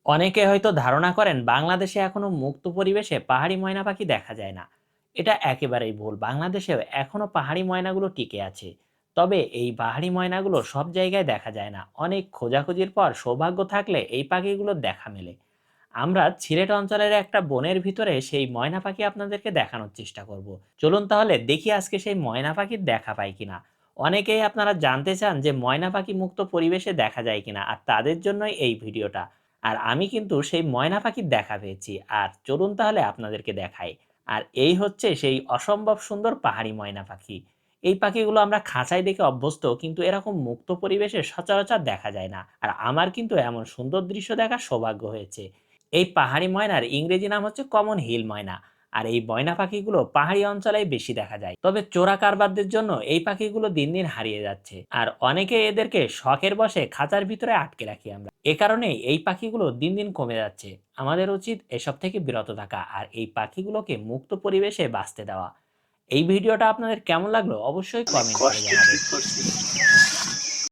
অনেকে হয়তো ধারণা করেন বাংলাদেশে এখনো মুক্ত পরিবেশে পাহাড়ি ময়না পাখি দেখা যায় না। এটা একেবারেই ভুল। বাংলাদেশেও এখনো পাহাড়ি ময়নাগুলো টিকে আছে। তবে এই পাহাড়ি ময়নাগুলো সব জায়গায় দেখা যায় না। অনেক খোঁজাখুঁজির পর সৌভাগ্য থাকলে এই পাখিগুলোর দেখা মেলে। আমরা সিলেট অঞ্চলের একটা বনের ভিতরে সেই ময়না পাখি আপনাদেরকে দেখানোর চেষ্টা করব। চলুন তাহলে দেখি আজকে সেই ময়না পাখির দেখা পাই কিনা। অনেকেই আপনারা জানতে চান যে ময়না পাখি মুক্ত পরিবেশে দেখা যায় কিনা, আর তাদের জন্যই এই ভিডিওটা। আর আমি কিন্তু সেই ময়না পাখির দেখা পেয়েছি। আর চলুন তাহলে আপনাদেরকে দেখাই। আর এই হচ্ছে সেই অসম্ভব সুন্দর পাহাড়ি ময়না পাখি। এই পাখিগুলো আমরা খাঁচায় দেখে অভ্যস্ত, কিন্তু এরকম মুক্ত পরিবেশে সচরাচর দেখা যায় না। আর আমার কিন্তু এমন সুন্দর দৃশ্য দেখার সৌভাগ্য হয়েছে। এই পাহাড়ি ময়নার ইংরেজি নাম হচ্ছে কমন হিল ময়না। আর এই ময়না পাখিগুলো পাহাড়ি অঞ্চলেই বেশি দেখা যায়। তবে চোরা কারবারদের জন্য এই পাখিগুলো দিন দিন হারিয়ে যাচ্ছে। আর অনেকে এদেরকে শখের বশে খাঁচার ভিতরে আটকে রাখি আমরা। এ কারণেই এই পাখিগুলো দিন দিন কমে যাচ্ছে। আমাদের উচিত এসব থেকে বিরত থাকা আর এই পাখিগুলোকে মুক্ত পরিবেশে বাঁচতে দেওয়া। এই ভিডিওটা আপনাদের কেমন লাগলো অবশ্যই অনেক কমেন্ট করে কষ্টে জানাবেন। ঠিক করছি।